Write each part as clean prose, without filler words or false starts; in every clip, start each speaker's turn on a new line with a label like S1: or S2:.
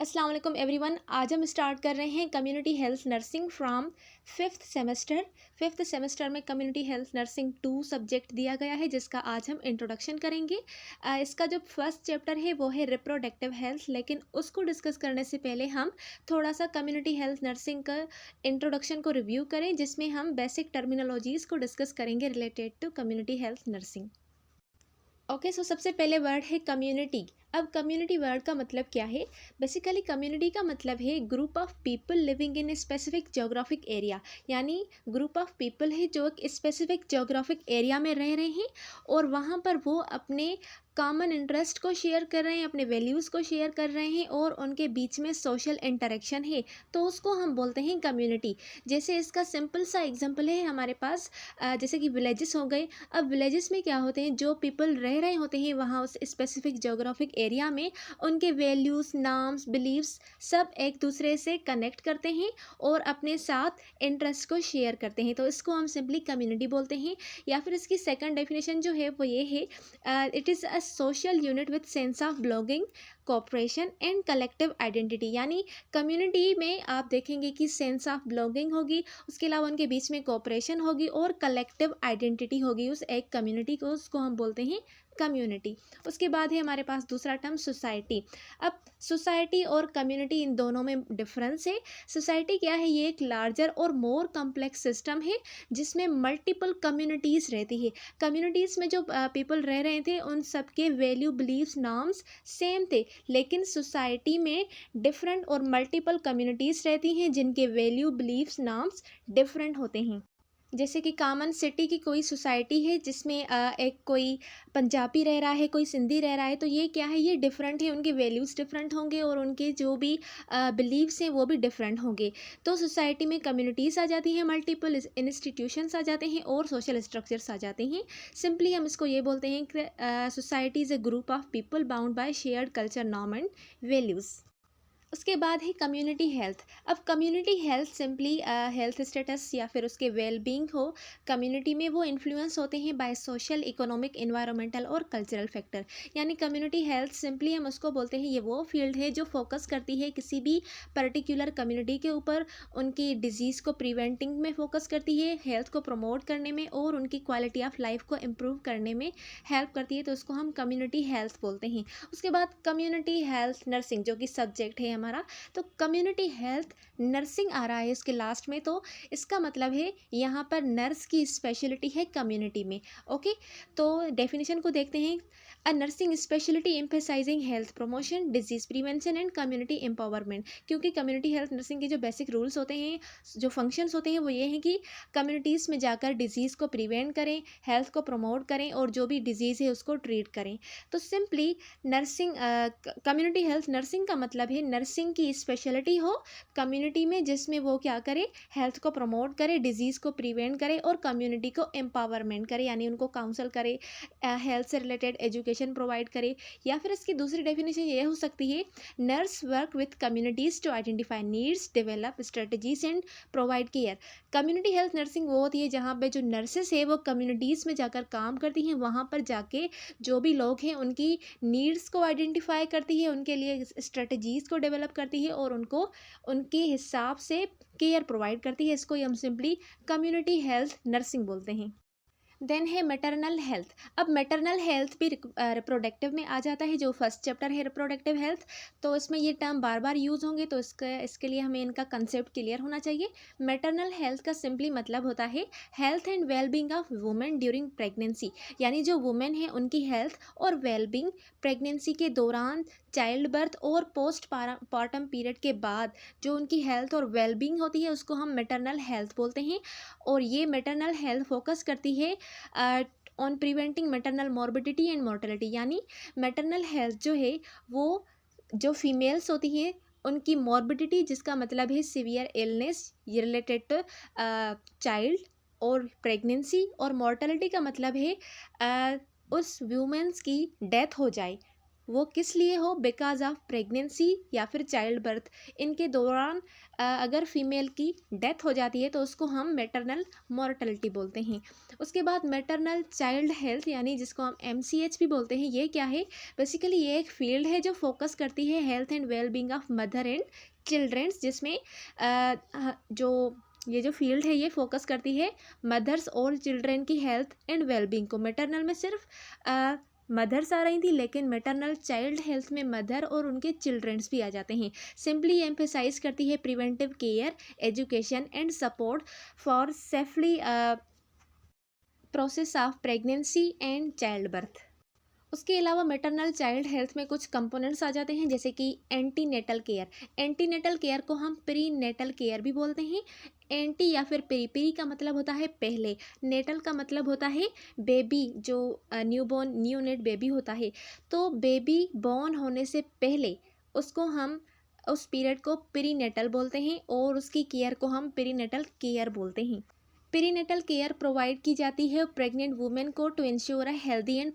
S1: अस्सलाम वालेकुम एवरीवन। आज हम स्टार्ट कर रहे हैं community health nursing from fifth semester में कम्युनिटी हेल्थ नर्सिंग 2 सब्जेक्ट दिया गया है, जिसका आज हम इंट्रोडक्शन करेंगे। इसका जो फर्स्ट चैप्टर है वो है रिप्रोडक्टिव हेल्थ, लेकिन उसको डिस्कस करने से पहले हम थोड़ा सा कम्युनिटी हेल्थ नर्सिंग का इंट्रोडक्शन को रिव्यू करें, जिसमें हम बेसिक टर्मिनोलॉजीज़ को डिस्कस करेंगे related to community health nursing. Okay, so सबसे पहले वर्ड है कम्युनिटी। अब कम्युनिटी वर्ड का मतलब क्या है? बेसिकली कम्युनिटी का मतलब है group of people living in a specific geographic area. यानी ग्रुप ऑफ पीपल है जो एक स्पेसिफिक जोग्राफिक एरिया में रह रहे हैं और वहाँ पर वो अपने कॉमन इंटरेस्ट को शेयर कर रहे हैं, अपने वैल्यूज़ को शेयर कर रहे हैं और उनके बीच में सोशल इंटरेक्शन है, तो उसको हम बोलते हैं कम्युनिटी। जैसे इसका सिंपल सा एग्जांपल है हमारे पास, जैसे कि विलेजेस हो गए। अब विलेजेस में क्या होते हैं, जो पीपल रह रहे होते हैं वहाँ उस स्पेसिफिक जोग्राफिक एरिया में, उनके वैल्यूज़, नाम्स, बिलीव्स सब एक दूसरे से कनेक्ट करते हैं और अपने साथ इंटरेस्ट को शेयर करते हैं, तो इसको हम सिंपली कम्युनिटी बोलते हैं। या फिर इसकी सेकंड डेफिनेशन जो है वो ये है, it is a social unit with sense of belonging, cooperation and collective identity. यानी कम्युनिटी में आप देखेंगे कि सेंस ऑफ बिलोंगिंग होगी, उसके अलावा उनके बीच में कोऑपरेशन होगी और कलेक्टिव आइडेंटिटी होगी उस एक कम्युनिटी को, उसको हम बोलते हैं कम्युनिटी। उसके बाद है हमारे पास दूसरा टर्म सोसाइटी। अब सोसाइटी और कम्युनिटी इन दोनों में डिफरेंस है। सोसाइटी क्या है? ये एक लार्जर और मोर कम्प्लेक्स सिस्टम है जिसमें मल्टीपल कम्युनिटीज़ रहती है। कम्युनिटीज़ में जो पीपल रह रहे थे उन सबके वैल्यू, बिलीव्स, नॉर्म्स सेम थे, लेकिन सोसाइटी में डिफरेंट और मल्टीपल कम्युनिटीज़ रहती हैं जिनके वैल्यू, बिलीव्स, नॉर्म्स डिफरेंट होते हैं। जैसे कि कॉमन सिटी की कोई सोसाइटी है जिसमें एक कोई पंजाबी रह रहा है, कोई सिंधी रह रहा है, तो ये क्या है, ये डिफरेंट है, उनके वैल्यूज़ डिफरेंट होंगे और उनके जो भी बिलीव्स हैं वो भी डिफरेंट होंगे। तो सोसाइटी में कम्युनिटीज़ आ जाती हैं, मल्टीपल इंस्टीट्यूशंस आ जाते हैं और सोशल स्ट्रक्चर्स आ जाते हैं। सिंपली हम इसको ये बोलते हैं कि society is a group of people bound by shared culture, norm and values. उसके बाद है कम्युनिटी हेल्थ। अब community health simply health status या फिर उसके वेल बीइंग हो कम्युनिटी में, वो इन्फ्लुएंस होते हैं बाय सोशल, इकोनॉमिक, इन्वायरमेंटल और कल्चरल फैक्टर। यानी कम्युनिटी हेल्थ सिंपली हम उसको बोलते हैं, ये वो फील्ड है जो फोकस करती है किसी भी पर्टिकुलर कम्युनिटी के ऊपर, उनकी डिजीज़ को प्रिवेंटिंग में फोकस करती है, हेल्थ को प्रमोट करने में और उनकी क्वालिटी ऑफ लाइफ को इम्प्रूव करने में हेल्प करती है, तो उसको हम कम्युनिटी हेल्थ बोलते हैं। उसके बाद कम्युनिटी हेल्थ नर्सिंग जो कि सब्जेक्ट है हमारा, तो कम्युनिटी हेल्थ नर्सिंग आ रहा है इसके लास्ट में, तो इसका मतलब है यहाँ पर नर्स की स्पेशलिटी है कम्युनिटी में। ओके, तो डेफिनेशन को देखते हैं। A nursing speciality emphasizing health promotion, disease prevention and community empowerment. क्योंकि कम्युनिटी हेल्थ नर्सिंग के जो बेसिक रूल्स होते हैं, जो फंक्शंस होते हैं, वो ये हैं कि कम्युनिटीज़ में जाकर डिजीज़ को प्रिवेंट करें, हेल्थ को प्रमोट करें और जो भी डिजीज़ है उसको ट्रीट करें। तो simply nursing community health nursing का मतलब है नर्सिंग की स्पेशलिटी हो कम्युनिटी में, जिसमें वो क्या करे, हेल्थ को प्रमोट करे, डिजीज़ को प्रिवेंट करे और कम्युनिटी को एम्पावरमेंट करे, यानी उनको काउंसल करे, हेल्थ से रिलेटेड एजुकेशन प्रोवाइड करे। या फिर इसकी दूसरी डेफिनेशन ये हो सकती है, nurse work with communities to identify needs, develop strategies and provide care. Community health nursing वो होती है जहाँ पे जो नर्सेस है वो कम्युनिटीज़ में जाकर काम करती हैं, वहाँ पर जाके जो भी लोग हैं उनकी नीड्स को आइडेंटिफाई करती है, उनके लिए स्ट्रेटजीज़ को डेवलप करती है और उनको उनके हिसाब से केयर प्रोवाइड करती है। इसको ही हम सिंपली कम्युनिटी हेल्थ नर्सिंग बोलते हैं। देन है मैटरनल हेल्थ। अब मैटरनल हेल्थ भी रिप्रोडक्टिव में आ जाता है, जो फर्स्ट चैप्टर है रिप्रोडक्टिव हेल्थ, तो इसमें ये टर्म बार बार यूज़ होंगे, तो इसके लिए हमें इनका कंसेप्ट क्लियर होना चाहिए। मैटरनल हेल्थ का सिंपली मतलब होता है health and wellbeing of women during pregnancy. यानी जो वुमेन है उनकी हेल्थ और वेलबींग प्रेगनेंसी के दौरान, चाइल्ड बर्थ और पोस्ट पार्टम पीरियड के बाद जो उनकी हेल्थ और वेलबींग होती है उसको हम मैटरनल हेल्थ बोलते हैं। और ये मैटरनल हेल्थ फोकस करती है on preventing maternal morbidity and mortality. यानी मैटरनल हेल्थ जो है वो जो फीमेल्स होती हैं उनकी मॉर्बिडिटी, जिसका मतलब है सीवियर इलनेस ये रिलेटेड टू चाइल्ड, और प्रेगनेंसी, और मोर्टेलिटी का मतलब है उस वुमेंस की डेथ हो जाए, वो किस लिए हो, बिकॉज ऑफ प्रेगनेंसी या फिर चाइल्ड बर्थ, इनके दौरान अगर फीमेल की डेथ हो जाती है तो उसको हम मैटरनल मॉर्टेलिटी बोलते हैं। उसके बाद मैटरनल चाइल्ड हेल्थ यानी जिसको हम MCH भी बोलते हैं, ये क्या है, बेसिकली ये एक फील्ड है जो फोकस करती है health and wellbeing of mother and childrens, जिसमें जो ये जो फील्ड है ये फोकस करती है मदर्स और चिल्ड्रेन की हेल्थ एंड वेलबींग को। मैटरनल में सिर्फ मदर्स आ रही थी, लेकिन मैटरनल चाइल्ड हेल्थ में मदर और उनके चिल्ड्रंस भी आ जाते हैं। सिंपली एम्फेसाइज करती है preventive care, education and support for safely process of pregnancy and child birth. उसके अलावा मैटरनल चाइल्ड हेल्थ में कुछ कंपोनेंट्स आ जाते हैं, जैसे कि एंटीनेटल केयर। एंटीनेटल केयर को हम प्री नेटल केयर भी बोलते हैं। एंटी या फिर पेरी का मतलब होता है पहले, नेटल का मतलब होता है बेबी, जो न्यूबॉर्न न्यूनेट बेबी होता है। तो बेबी बॉर्न होने से पहले उसको हम उस पीरियड को पेरीनेटल बोलते हैं और उसकी केयर को हम पेरीनेटल केयर बोलते हैं। पेरीनेटल केयर प्रोवाइड की जाती है प्रेग्नेंट वुमेन को to ensure a healthy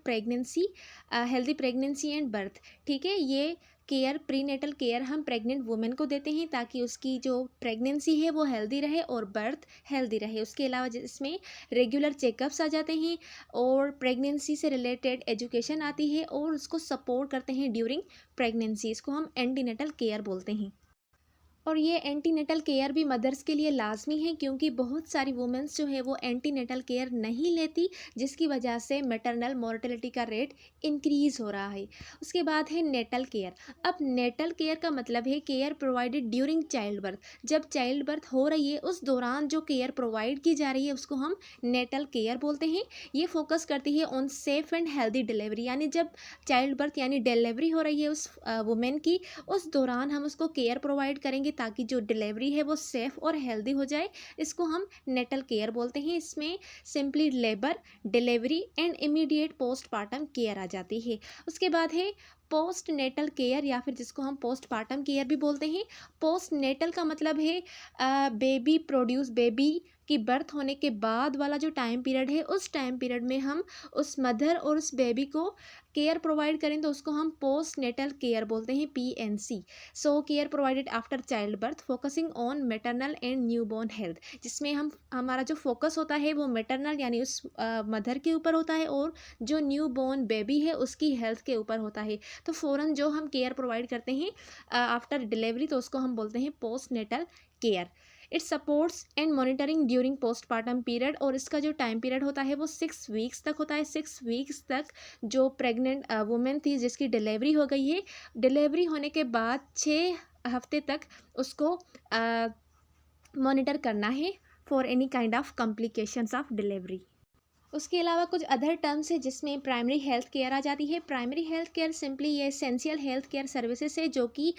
S1: pregnancy and birth. ठीक है, ये केयर प्रीनेटल केयर हम प्रेग्नेंट वुमेन को देते हैं ताकि उसकी जो प्रेगनेंसी है वो हेल्दी रहे और बर्थ हेल्दी रहे। उसके अलावा जिसमें रेगुलर चेकअप्स आ जाते हैं और प्रेगनेंसी से रिलेटेड एजुकेशन आती है और उसको सपोर्ट करते हैं ड्यूरिंग प्रेगनेंसी। इसको हम एंटीनेटल केयर बोलते हैं। और ये एंटीनेटल केयर भी मदर्स के लिए लाजमी है, क्योंकि बहुत सारी वुमेंस जो है वो एंटीनेटल केयर नहीं लेती, जिसकी वजह से मैटरनल मॉर्टेलिटी का रेट इंक्रीज हो रहा है। उसके बाद है नेटल केयर। अब नेटल केयर का मतलब है care provided during child birth. जब चाइल्ड बर्थ हो रही है उस दौरान जो केयर प्रोवाइड की जा रही है उसको हम नेटल केयर बोलते हैं। ये फोकस करती है on safe and healthy delivery, यानी जब चाइल्ड बर्थ यानी डिलीवरी हो रही है उस वुमेन की, उस दौरान हम उसको केयर प्रोवाइड करेंगे ताकि जो डिलीवरी है वो सेफ़ और हेल्दी हो जाए। इसको हम नेटल केयर बोलते हैं। इसमें simply labour, delivery and immediate postpartum care आ जाती है। उसके बाद है पोस्ट नेटल केयर या फिर जिसको हम पोस्टपार्टम केयर भी बोलते हैं। पोस्ट नेटल का मतलब है बेबी की बर्थ होने के बाद वाला जो टाइम पीरियड है, उस टाइम पीरियड में हम उस मदर और उस बेबी को केयर प्रोवाइड करें तो उसको हम पोस्ट नेटल केयर बोलते हैं, PNC। So care provided after child birth focusing on maternal and newborn health, जिसमें हमारा जो फोकस होता है वो मैटरनल यानी उस मदर के ऊपर होता है और जो न्यूबॉर्न बेबी है उसकी हेल्थ के ऊपर होता है। तो फ़ौरन जो हम केयर प्रोवाइड करते हैं आफ्टर डिलीवरी तो उसको हम बोलते हैं postnatal care. It supports and monitoring during postpartum period, और इसका जो टाइम पीरियड होता है वो 6 वीक्स तक होता है। 6 वीक्स तक जो प्रेग्नेंट वुमेन थी जिसकी डिलीवरी हो गई है, डिलीवरी होने के बाद 6 हफ्ते तक उसको मॉनिटर करना है for any kind of complications of delivery. उसके अलावा कुछ अदर टर्म्स है जिसमें प्राइमरी हेल्थ केयर आ जाती है। प्राइमरी हेल्थ केयर सिंपली ये एसेंशियल हेल्थ केयर सर्विसेज है जो कि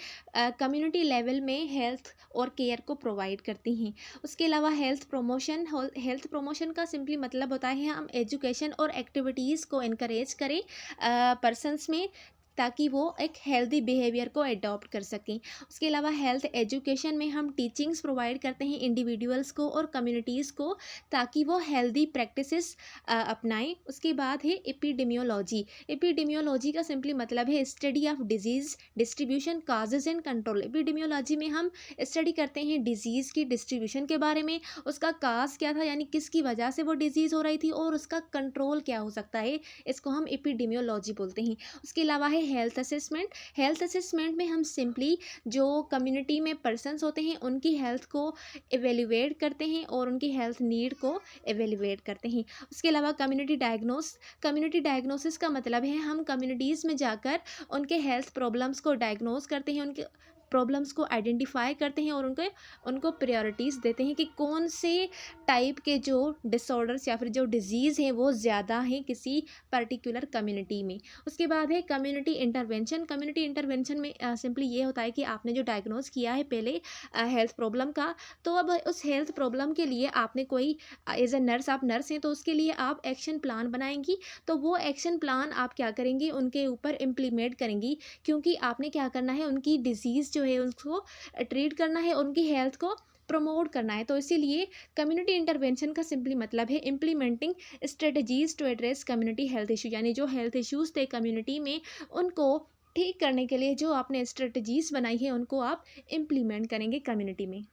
S1: कम्युनिटी लेवल में हेल्थ और केयर को प्रोवाइड करती हैं। उसके अलावा हेल्थ प्रमोशन का सिंपली मतलब होता है हम एजुकेशन और एक्टिविटीज़ को इनकरेज करें पर्सनस में, ताकि वो एक हेल्दी बिहेवियर को अडॉप्ट कर सकें। उसके अलावा हेल्थ एजुकेशन में हम टीचिंग्स प्रोवाइड करते हैं इंडिविजुअल्स को और कम्युनिटीज़ को, ताकि वो हेल्दी प्रैक्टिसेस अपनाएं। उसके बाद है एपिडेमियोलॉजी। एपिडेमियोलॉजी का सिंपली मतलब है study of disease distribution causes and control. Epidemiology में हम स्टडी करते हैं डिजीज़ की डिस्ट्रीब्यूशन के बारे में, उसका काज क्या था यानी किसकी वजह से वो डिजीज़ हो रही थी, और उसका कंट्रोल क्या हो सकता है, इसको हम एपिडेमियोलॉजी बोलते हैं। उसके अलावा है हेल्थ असेसमेंट। हेल्थ असेसमेंट में हम सिंपली जो कम्युनिटी में पर्सन्स होते हैं उनकी हेल्थ को एवेल्युएट करते हैं और उनकी हेल्थ नीड को एवेल्युएट करते हैं। उसके अलावा कम्युनिटी डायग्नोसिस का मतलब है हम कम्युनिटीज़ में जाकर उनके हेल्थ प्रॉब्लम्स को डायग्नोज करते हैं, उनके प्रॉब्लम्स को आइडेंटिफाई करते हैं और उनको प्रायोरिटीज़ देते हैं कि कौन से टाइप के जो डिसऑर्डर्स या फिर जो डिजीज़ हैं वो ज़्यादा हैं किसी पर्टिकुलर कम्युनिटी में। उसके बाद है कम्युनिटी इंटरवेंशन। कम्युनिटी इंटरवेंशन में सिंपली ये होता है कि आपने जो डायग्नोज किया है पहले हेल्थ प्रॉब्लम का, तो अब उस हेल्थ प्रॉब्लम के लिए आपने कोई एज ए नर्स, आप नर्स हैं तो उसके लिए आप एक्शन प्लान बनाएंगी। तो वो एक्शन प्लान आप क्या करेंगी, उनके ऊपर इम्प्लीमेंट करेंगी, क्योंकि आपने क्या करना है उनकी डिजीज़ जो है उसको ट्रीट करना है, उनकी हेल्थ को प्रमोट करना है। तो इसीलिए कम्युनिटी इंटरवेंशन का सिंपली मतलब है implementing strategies to address community health issue, यानी जो हेल्थ इश्यूज़ थे कम्युनिटी में उनको ठीक करने के लिए जो आपने स्ट्रेटजीज़ बनाई है उनको आप इम्प्लीमेंट करेंगे कम्युनिटी में।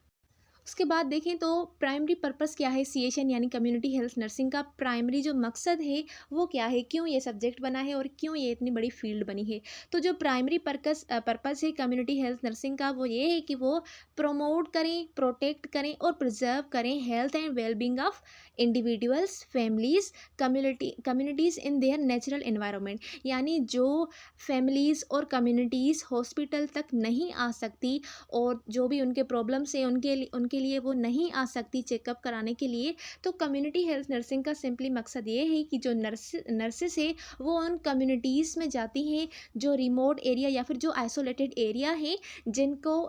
S1: उसके बाद देखें तो प्राइमरी पर्पस क्या है, सीएशन यानी कम्युनिटी हेल्थ नर्सिंग का प्राइमरी जो मकसद है वो क्या है, क्यों ये सब्जेक्ट बना है और क्यों ये इतनी बड़ी फील्ड बनी है। तो जो प्राइमरी पर्पस है कम्युनिटी हेल्थ नर्सिंग का वो ये है कि वो प्रमोट करें, प्रोटेक्ट करें और प्रिजर्व करें health and wellbeing of individuals, families, communities in their natural environment. यानी जो फैमिलीज़ और कम्युनिटीज़ हॉस्पिटल तक नहीं आ सकती और जो भी उनके प्रॉब्लम्स हैं उनके लिए वो नहीं आ सकती चेकअप कराने के लिए, तो कम्युनिटी हेल्थ नर्सिंग का सिंपली मकसद ये है कि जो नर्सेस है वो उन कम्युनिटीज़ में जाती हैं जो रिमोट एरिया या फिर जो आइसोलेटेड एरिया है, जिनको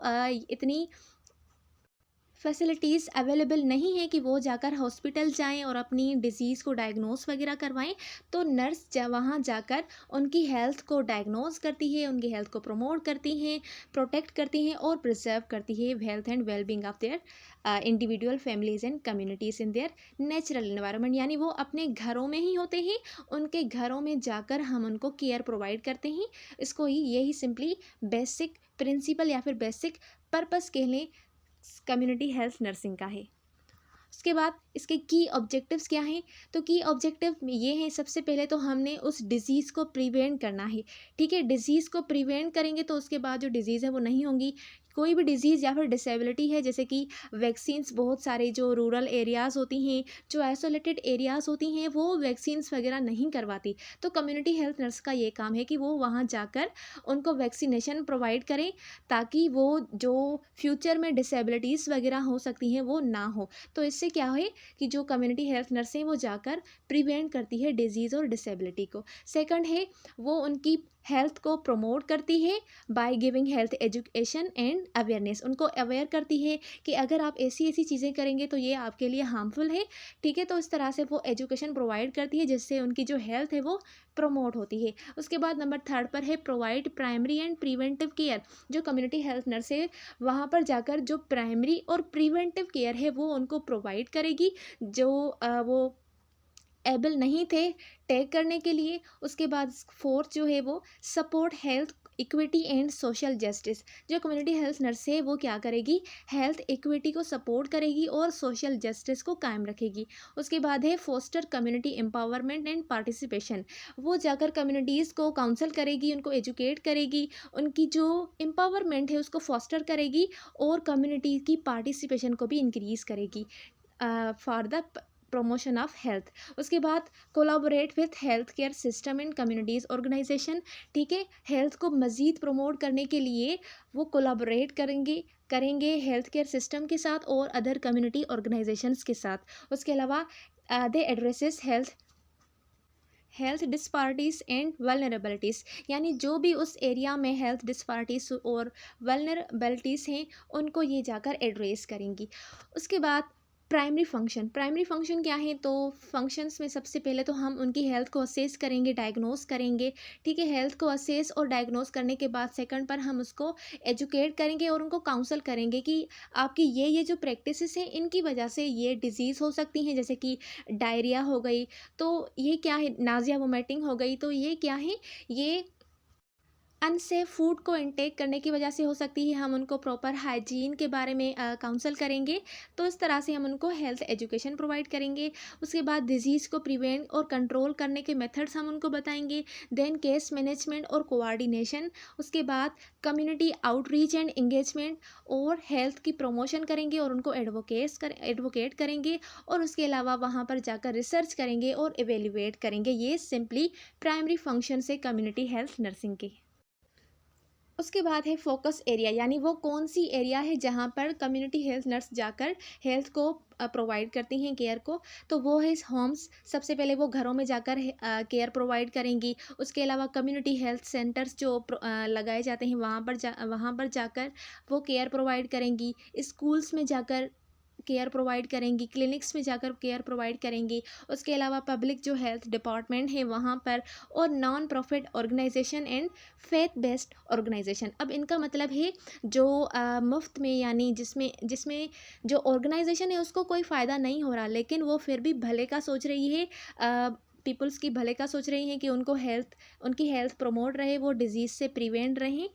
S1: इतनी फैसिलिटीज़ अवेलेबल नहीं है कि वो जाकर हॉस्पिटल जाएं और अपनी डिज़ीज़ को डायग्नोस वगैरह करवाएं। तो नर्स वहाँ जाकर उनकी हेल्थ को डायग्नोस करती है, उनकी हेल्थ को प्रमोट करती हैं, प्रोटेक्ट करती हैं और प्रिजर्व करती है health and wellbeing of their individual, families and communities in their natural environment. यानी वो अपने घरों में ही होते हैं, उनके घरों में जाकर हम उनको केयर प्रोवाइड करते हैं। इसको ही यही सिंपली बेसिक प्रिंसिपल या फिर बेसिक पर्पस कह लें कम्युनिटी हेल्थ नर्सिंग का है। उसके बाद इसके की ऑब्जेक्टिव्स क्या हैं, तो की ऑब्जेक्टिव ये हैं, सबसे पहले तो हमने उस डिज़ीज़ को प्रिवेंट करना है। ठीक है, डिज़ीज़ को प्रिवेंट करेंगे तो उसके बाद जो डिज़ीज़ है वो नहीं होंगी। कोई भी डिज़ीज़ या फिर डिसेबिलिटी है, जैसे कि वैक्सीन्स बहुत सारे जो रूरल एरियाज़ होती हैं, जो आइसोलेटेड एरियाज़ होती हैं, वो वैक्सीन्स वगैरह नहीं करवाती। तो कम्युनिटी हेल्थ नर्स का ये काम है कि वो वहाँ जाकर उनको वैक्सीनेशन प्रोवाइड करें, ताकि वो जो फ्यूचर में डिसेबिलिटीज़ वगैरह हो सकती हैं वो ना हो। तो इससे क्या है कि जो कम्युनिटी हेल्थ नर्स हैं वो जाकर प्रिवेंट करती है डिजीज़ और डिसेबिलिटी को। सेकंड है, वो उनकी हेल्थ को प्रमोट करती है by giving health education and awareness. उनको अवेयर करती है कि अगर आप ऐसी ऐसी चीज़ें करेंगे तो ये आपके लिए हार्मफुल है। ठीक है, तो इस तरह से वो एजुकेशन प्रोवाइड करती है जिससे उनकी जो हेल्थ है वो प्रमोट होती है। उसके बाद नंबर थर्ड पर है provide primary and preventive care. जो कम्युनिटी हेल्थ नर्स है वहाँ पर जाकर जो प्राइमरी और प्रिवेंटिव केयर है वो उनको प्रोवाइड करेगी, जो वो एबल नहीं थे टेक करने के लिए। उसके बाद फोर्थ जो है वो support health equity and social justice. जो कम्युनिटी हेल्थ नर्स है वो क्या करेगी, हेल्थ इक्विटी को सपोर्ट करेगी और सोशल जस्टिस को कायम रखेगी। उसके बाद है foster community empowerment and participation. वो जाकर कम्युनिटीज़ को काउंसल करेगी, उनको एजुकेट करेगी, उनकी जो एम्पावरमेंट है उसको फोस्टर करेगी और कम्युनिटी की पार्टिसिपेशन को भी इंक्रीज़ करेगी for the promotion of health. उसके बाद collaborate with health care system and communities organization. ठीक है, हेल्थ को मज़ीद प्रमोट करने के लिए वो कोलाबोरेट करेंगे हेल्थ केयर सिस्टम के साथ और अदर कम्युनिटी ऑर्गेनाइजेशंस के साथ। उसके अलावा दे एड्रेसेस हेल्थ डिस्पारिटीज़ एंड वल्नरेबिलिटीज़। यानी जो भी उस एरिया में हेल्थ डिस्पारिटीज़ और वल्नरेबिलिटीज़ हैं उनको ये जाकर एड्रेस करेंगी। उसके बाद प्राइमरी फंक्शन क्या है, तो फंक्शंस में सबसे पहले तो हम उनकी हेल्थ को असेस करेंगे, डायग्नोस करेंगे। ठीक है, हेल्थ को असेस और डायग्नोस करने के बाद सेकंड पर हम उसको एजुकेट करेंगे और उनको काउंसल करेंगे कि आपकी ये जो प्रैक्टिसेस हैं इनकी वजह से ये डिज़ीज़ हो सकती हैं, जैसे कि डायरिया हो गई, तो ये क्या है, नाज़िया वोमिटिंग हो गई, तो ये क्या है, ये अनसेफ फूड को इनटेक करने की वजह से हो सकती है। हम उनको प्रॉपर हाइजीन के बारे में काउंसल करेंगे। तो इस तरह से हम उनको हेल्थ एजुकेशन प्रोवाइड करेंगे। उसके बाद डिजीज़ को प्रिवेंट और कंट्रोल करने के मेथड्स हम उनको बताएंगे। देन केस मैनेजमेंट और कोऑर्डिनेशन। उसके बाद कम्युनिटी आउटरीच एंड एंगेजमेंट और हेल्थ की प्रमोशन करेंगे और उनको एडवोकेट करेंगे और उसके अलावा वहाँ पर जाकर रिसर्च करेंगे और एवेल्युएट करेंगे। ये सिंपली प्राइमरी फंक्शन से कम्युनिटी हेल्थ नर्सिंग के। उसके बाद है फोकस एरिया, यानी वो कौन सी एरिया है जहाँ पर कम्युनिटी हेल्थ नर्स जाकर हेल्थ को प्रोवाइड करती हैं केयर को। तो वो है होम्स। सबसे पहले वो घरों में जाकर केयर प्रोवाइड करेंगी। उसके अलावा कम्युनिटी हेल्थ सेंटर्स जो लगाए जाते हैं वहाँ पर जाकर वो केयर प्रोवाइड करेंगी। स्कूल्स में जाकर केयर प्रोवाइड करेंगी, क्लिनिक्स में जाकर केयर प्रोवाइड करेंगी। उसके अलावा पब्लिक जो हेल्थ डिपार्टमेंट है वहाँ पर, और non profit organization and faith based organization. अब इनका मतलब है जो मुफ्त में, यानी जिसमें जिसमें जो ऑर्गेनाइजेशन है उसको कोई फ़ायदा नहीं हो रहा, लेकिन वो फिर भी भले का सोच रही है, पीपल्स की भले का सोच रही हैं कि उनकी हेल्थ प्रमोट रहे, वो डिजीज़ से प्रिवेंट रहें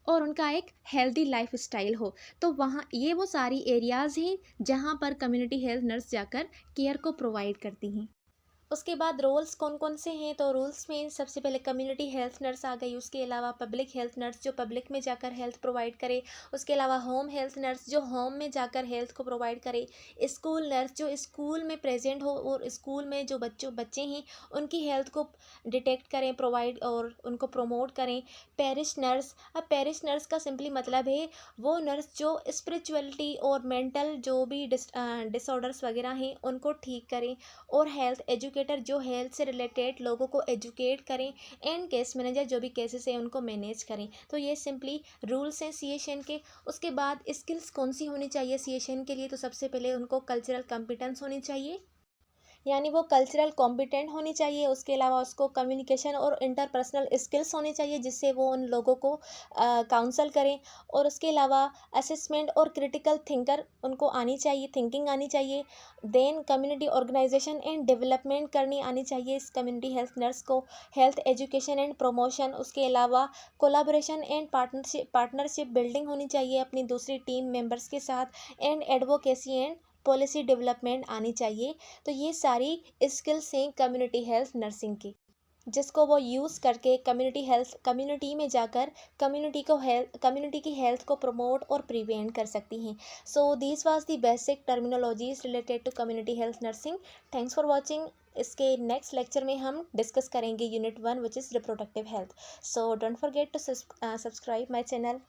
S1: और उनका एक हेल्दी लाइफ स्टाइल हो। तो वहाँ ये वो सारी एरियाज़ हैं जहाँ पर कम्युनिटी हेल्थ नर्स जाकर केयर को प्रोवाइड करती हैं। उसके बाद रोल्स कौन कौन से हैं, तो रूल्स में सबसे पहले कम्युनिटी हेल्थ नर्स आ गई। उसके अलावा पब्लिक हेल्थ नर्स जो पब्लिक में जाकर हेल्थ प्रोवाइड करे। उसके अलावा होम हेल्थ नर्स जो होम में जाकर हेल्थ को प्रोवाइड करे। स्कूल नर्स जो स्कूल में प्रेजेंट हो और स्कूल में जो बच्चे हैं उनकी हेल्थ को डिटेक्ट करें, प्रोवाइड और उनको प्रमोट करें। पेरिश नर्स, अब पेरिश नर्स का सिंपली मतलब है वो नर्स जो स्पिरिचुअलिटी और मेंटल जो भी डिसऑर्डर्स वगैरह हैं उनको ठीक करें। और हेल्थ एजुकेटर जो हेल्थ से रिलेटेड लोगों को एजुकेट करें। एंड केस मैनेजर जो भी केसेस हैं उनको मैनेज करें। तो ये सिंपली रूल्स हैं सीएशएन के। उसके बाद स्किल्स कौन सी होनी चाहिए सीएशएन के लिए, तो सबसे पहले उनको कल्चरल कॉम्पिटेंस होनी चाहिए, यानी वो कल्चरल कॉम्पिटेंट होनी चाहिए। उसके अलावा उसको कम्युनिकेशन और इंटरपर्सनल स्किल्स होनी चाहिए जिससे वो उन लोगों को काउंसल करें। और उसके अलावा असेसमेंट और क्रिटिकल थिंकर उनको आनी चाहिए, थिंकिंग आनी चाहिए। Then community organization and development करनी आनी चाहिए इस कम्युनिटी हेल्थ नर्स को। हेल्थ एजुकेशन एंड प्रमोशन, उसके अलावा कोलाबोरेशन एंड पार्टनरशिप बिल्डिंग होनी चाहिए अपनी दूसरी टीम मेंबर्स के साथ। And advocacy and policy development आनी चाहिए। तो ये सारी स्किल्स हैं कम्युनिटी हेल्थ नर्सिंग की, जिसको वो यूज़ करके कम्युनिटी में जाकर कम्युनिटी की हेल्थ को प्रमोट और प्रिवेंट कर सकती हैं। So this was the basic terminologies related to community health nursing. Thanks for watching. इसके नेक्स्ट लेक्चर में हम डिस्कस करेंगे unit 1 which is reproductive health. So don't forget to subscribe my channel.